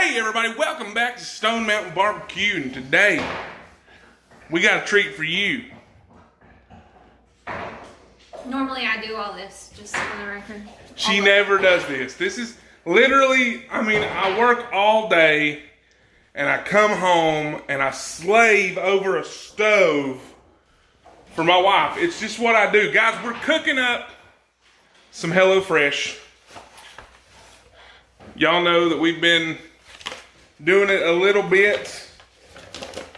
Hey everybody, welcome back to Stone Mountain BBQ, and today we got a treat for you. Normally I do all this, just for the record. She never does this. This is literally, I work all day and I come home and I slave over a stove for my wife. It's just what I do. Guys, we're cooking up some Hellofresh. Y'all know that we've been doing it a little bit.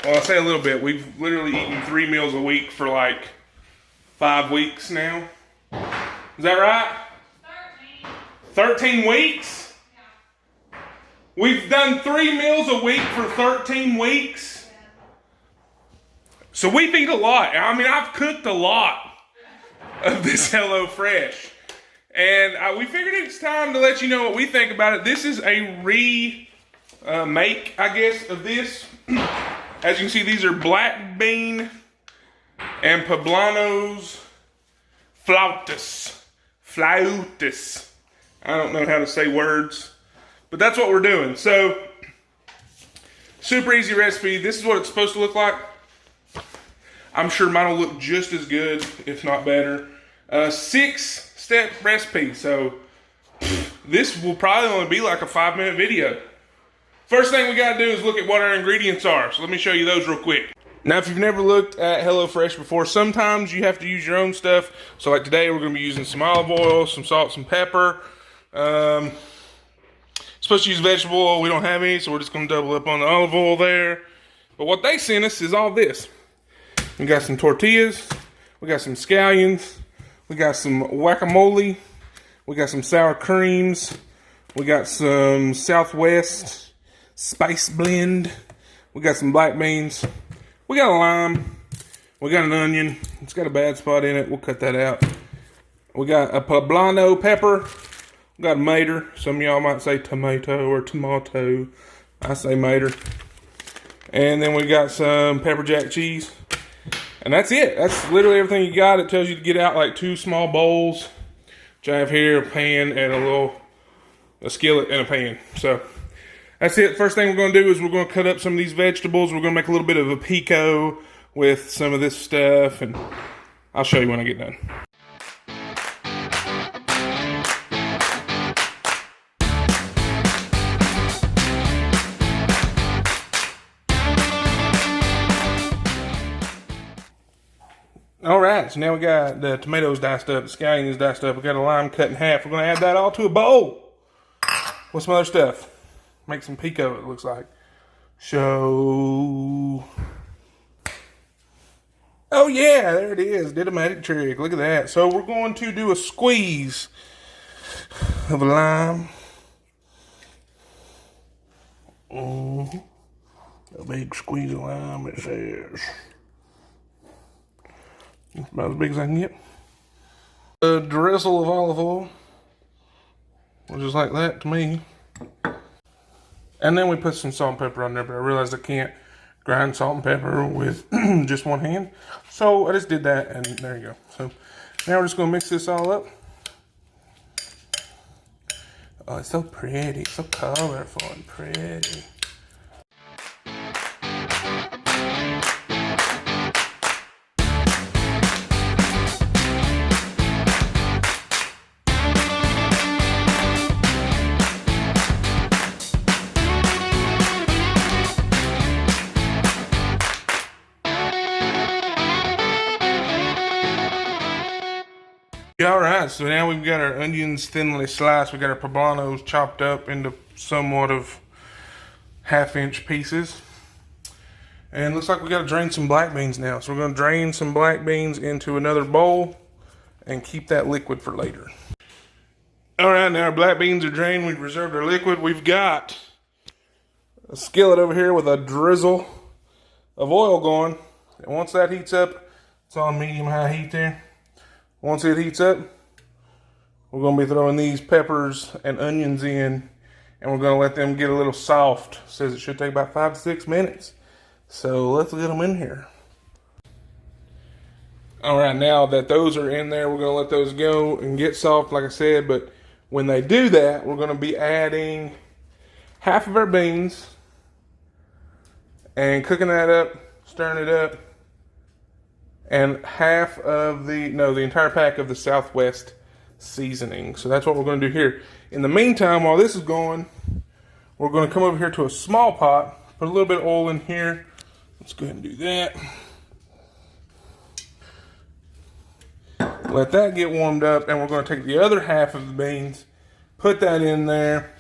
Well, I say a little bit. We've literally eaten 3 meals a week for like 5 weeks now. Is that right? 13 weeks? Yeah. We've done 3 meals a week for 13 weeks? Yeah. So we eat a lot. I've cooked a lot of this Hellofresh. And we figured it's time to let you know what we think about it. This is a remake, I guess, of this. As you can see, these are black bean and Pablano's Flautas. Flautas. I don't know how to say words, but that's what we're doing. So, super easy recipe. This is what it's supposed to look like. I'm sure mine will look just as good, if not better. 6-step recipe. So, this will probably only be like a 5-minute video. First thing we gotta do is look at what our ingredients are. So let me show you those real quick. Now, if you've never looked at Hellofresh before, sometimes you have to use your own stuff. So like today, we're gonna be using some olive oil, some salt, some pepper. Supposed to use vegetable oil. We don't have any, so we're just gonna double up on the olive oil there. But what they sent us is all this. We got some tortillas. We got some scallions. We got some guacamole. We got some sour creams. We got some Southwest spice blend. We got some black beans. We got a lime. We got an onion. It's got a bad spot in it. We'll cut that out. We got a Pablano pepper. We got a mater. Some of y'all might say tomato or tomato. I say mater. And then we got some pepper jack cheese. And that's it. That's literally everything you got. It tells you to get out like 2 small bowls, which I have here, a pan and a skillet and a pan. So that's it. First thing we're going to do is we're going to cut up some of these vegetables. We're going to make a little bit of a pico with some of this stuff, and I'll show you when I get done. All right, so now we got the tomatoes diced up, the scallions diced up. We got a lime cut in half. We're going to add that all to a bowl with some other stuff. Make some pico, it looks like. So, oh yeah, there it is. Did a magic trick. Look at that. So we're going to do a squeeze of a lime. A big squeeze of lime, it says. That's about as big as I can get. A drizzle of olive oil. Just like that to me. And then we put some salt and pepper on there, but I realized I can't grind salt and pepper with just one hand. So I just did that, and there you go. So now we're just going to mix this all up. Oh, it's so pretty. It's so colorful and pretty. Alright, so now we've got our onions thinly sliced. We got our poblanos chopped up into somewhat of 1/2-inch pieces. And it looks like we got to drain some black beans now. So we're going to drain some black beans into another bowl and keep that liquid for later. Alright, now our black beans are drained. We've reserved our liquid. We've got a skillet over here with a drizzle of oil going. And once that heats up, it's on medium-high heat there. Once it heats up, we're going to be throwing these peppers and onions in, and we're going to let them get a little soft. It says it should take about 5 to 6 minutes. So let's get them in here. All right, now that those are in there, we're going to let those go and get soft, like I said. But when they do that, we're going to be adding half of our beans and cooking that up, stirring it up, and half of the entire pack of the Southwest seasoning. So that's what we're going to do here. In the meantime, while this is going, we're going to come over here to a small pot, put a little bit of oil in here. Let's go ahead and do that. Let that get warmed up, and we're going to take the other half of the beans, put that in there,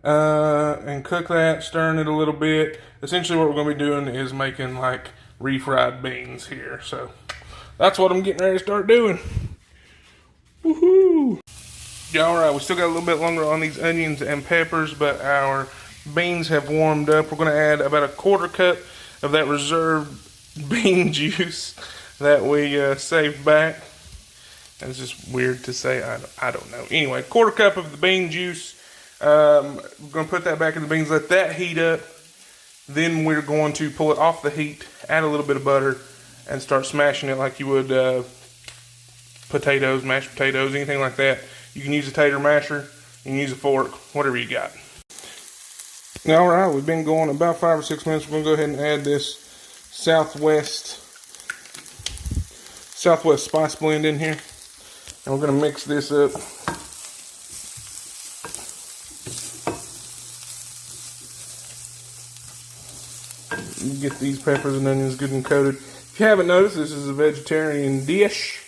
and cook that, stirring it a little bit. Essentially what we're going to be doing is making like refried beans here. So that's what I'm getting ready to start doing. Woohoo! Yeah, alright, we still got a little bit longer on these onions and peppers, but our beans have warmed up. We're going to add about a 1/4 cup of that reserved bean juice that we saved back. That's just weird to say. I don't know. Anyway, 1/4 cup of the bean juice. We're going to put that back in the beans, let that heat up. Then we're going to pull it off the heat, add a little bit of butter, and start smashing it like you would potatoes, mashed potatoes, anything like that. You can use a tater masher, you can use a fork, whatever you got. Now, alright, we've been going about 5 or 6 minutes. We're going to go ahead and add this Southwest spice blend in here. And we're going to mix this up. You get these peppers and onions good and coated. If you haven't noticed, this is a vegetarian dish.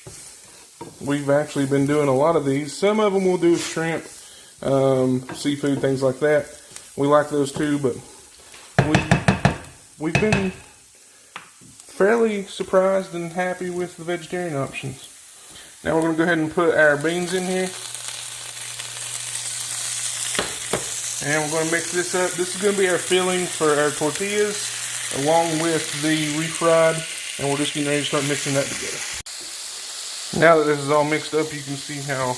We've actually been doing a lot of these. Some of them we'll do with shrimp, seafood, things like that. We like those too, but we've been fairly surprised and happy with the vegetarian options. Now we're going to go ahead and put our beans in here. And we're going to mix this up. This is going to be our filling for our tortillas, along with the refried, and we're just getting ready to start mixing that together. Now that this is all mixed up, you can see how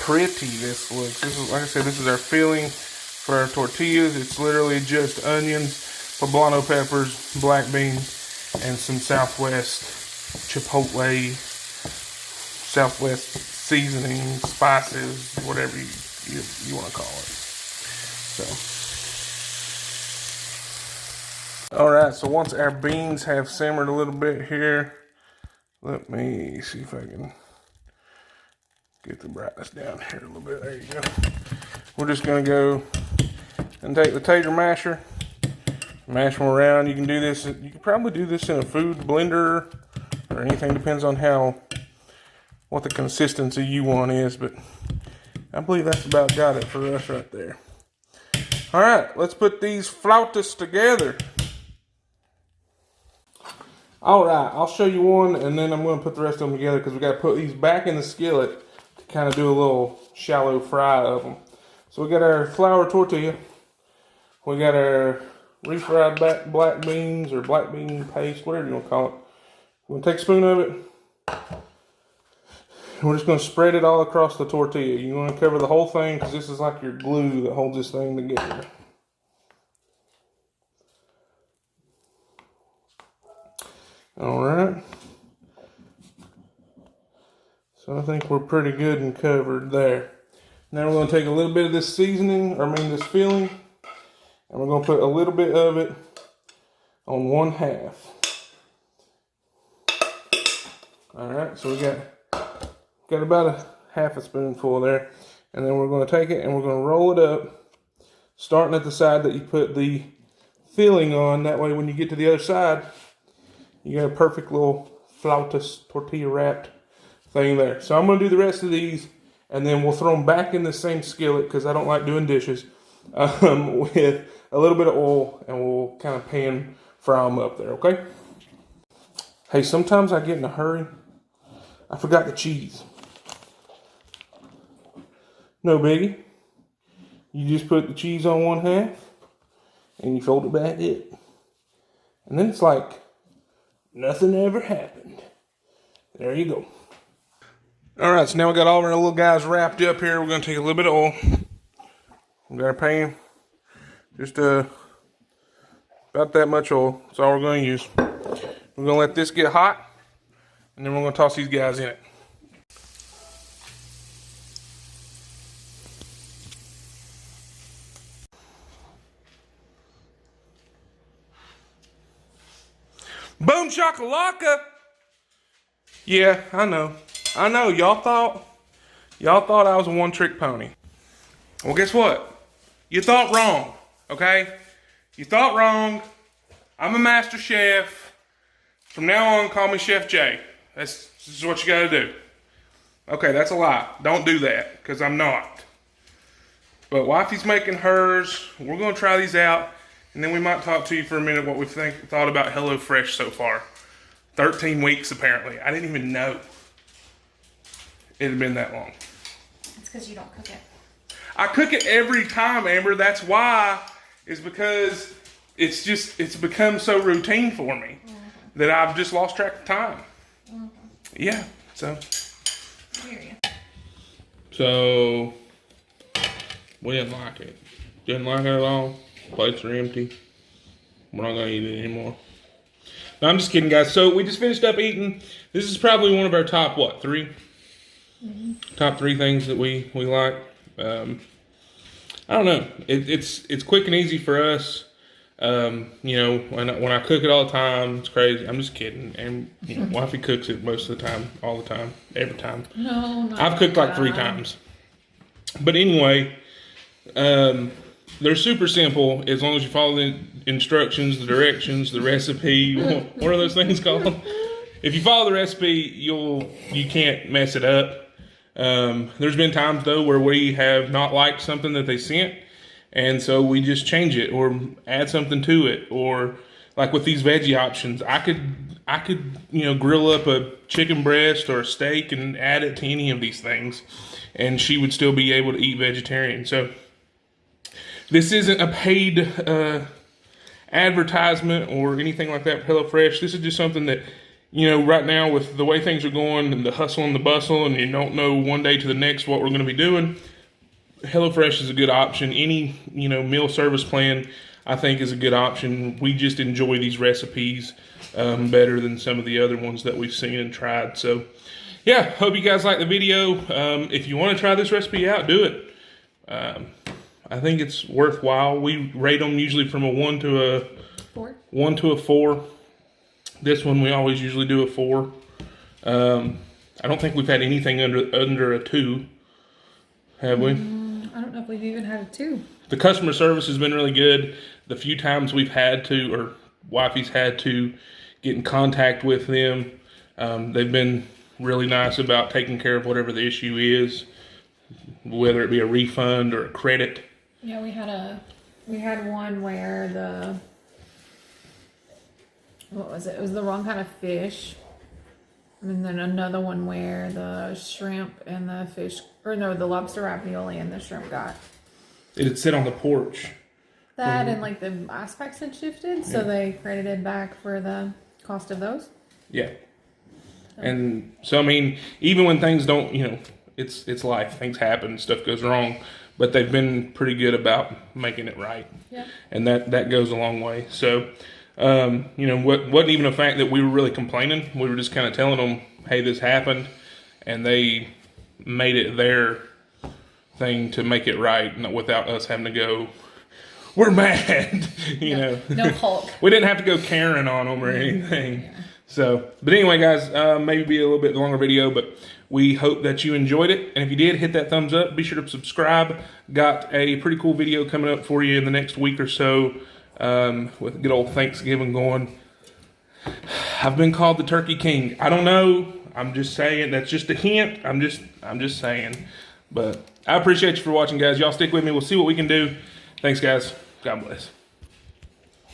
pretty this looks. This is, like I said, this is our filling for our tortillas. It's literally just onions, poblano peppers, black beans, and some Southwest chipotle, Southwest seasoning, spices, whatever you want to call it. So, alright, so once our beans have simmered a little bit here, let me see if I can get the brightness down here a little bit. There you go. We're just going to go and take the tater masher, mash them around. You can do this, you can probably do this in a food blender or anything, depends on what the consistency you want is, but I believe that's about got it for us right there. Alright, let's put these flautas together. Alright, I'll show you one and then I'm going to put the rest of them together because we got to put these back in the skillet to kind of do a little shallow fry of them. So we got our flour tortilla. We got our refried black beans or black bean paste, whatever you want to call it. We're going to take a spoon of it. And we're just going to spread it all across the tortilla. You want to cover the whole thing because this is like your glue that holds this thing together. Alright. So I think we're pretty good and covered there. Now we're going to take a little bit of this seasoning, this filling, and we're going to put a little bit of it on 1/2. Alright, so we got about a 1/2 spoonful there. And then we're going to take it and we're going to roll it up, starting at the side that you put the filling on. That way when you get to the other side, you got a perfect little flautas tortilla wrapped thing there. So I'm going to do the rest of these and then we'll throw them back in the same skillet because I don't like doing dishes with a little bit of oil, and we'll kind of pan fry them up there, okay? Hey, sometimes I get in a hurry. I forgot the cheese. No biggie. You just put the cheese on 1/2 and you fold it back up. And then it's like nothing ever happened. There you go. Alright, so now we got all of our little guys wrapped up here. We're going to take a little bit of oil. We got our pan. Just about that much oil. That's all we're going to use. We're going to let this get hot. And then we're going to toss these guys in it. Boom shakalaka. Yeah, I know. I know. Y'all thought I was a one-trick pony. Well, guess what? You thought wrong, okay? You thought wrong. I'm a master chef. From now on, call me Chef J. This is what you gotta do. Okay, that's a lie. Don't do that, because I'm not. But wifey's making hers. We're gonna try these out, and then we might talk to you for a minute what we've thought about Hellofresh so far. 13 weeks, apparently. I didn't even know it had been that long. It's because you don't cook it. I cook it every time, Amber. That's why. Is because it's become so routine for me that I've just lost track of time. Yeah, so. So, we didn't like it. Didn't like it at all. Plates are empty. We're not going to eat it anymore. No, I'm just kidding, guys. So, we just finished up eating. This is probably one of our top, what, 3? Top 3 things that we like. I don't know. It's quick and easy for us. You know, when I cook it all the time, it's crazy. I'm just kidding. And you know, wifey cooks it most of the time, all the time, every time. No, not I've cooked like 3 times. But anyway, they're super simple as long as you follow the instructions, the directions, the recipe. What are those things called? If you follow the recipe, you can't mess it up. There's been times though where we have not liked something that they sent, and so we just change it or add something to it. Or like with these veggie options, I could grill up a chicken breast or a steak and add it to any of these things, and she would still be able to eat vegetarian. So this isn't a paid advertisement or anything like that for HelloFresh. This is just something that, right now with the way things are going and the hustle and the bustle, and you don't know one day to the next what we're going to be doing, HelloFresh is a good option. Any, meal service plan, I think, is a good option. We just enjoy these recipes better than some of the other ones that we've seen and tried. So, yeah, hope you guys like the video. If you want to try this recipe out, do it. I think it's worthwhile. We rate them usually from a 1 to a 4. 1 to a 4. This one we always usually do a 4. I don't think we've had anything under a 2, have we? I don't know if we've even had a 2. The customer service has been really good. The few times we've had to, or wifey's had to, get in contact with them, they've been really nice about taking care of whatever the issue is, whether it be a refund or a credit. Yeah, we had one where what was it? It was the wrong kind of fish. And then another one where the shrimp and the fish, the lobster ravioli and the shrimp got. It'd sit on the porch. That and like the aspects had shifted, so they credited back for the cost of those. Yeah. And so, I mean, even when things don't, it's life. Things happen, stuff goes wrong. But they've been pretty good about making it right. Yeah. And that goes a long way. So, wasn't even a fact that we were really complaining. We were just kind of telling them, hey, this happened. And they made it their thing to make it right, without us having to go, we're mad, No Hulk. We didn't have to go Karen on them or anything. Yeah. So, but anyway, guys, maybe be a little bit longer video, but we hope that you enjoyed it. And if you did, hit that thumbs up. Be sure to subscribe. Got a pretty cool video coming up for you in the next week or so, with good old Thanksgiving going. I've been called the Turkey King. I don't know. I'm just saying. That's just a hint. I'm just saying. But I appreciate you for watching, guys. Y'all stick with me. We'll see what we can do. Thanks, guys. God bless.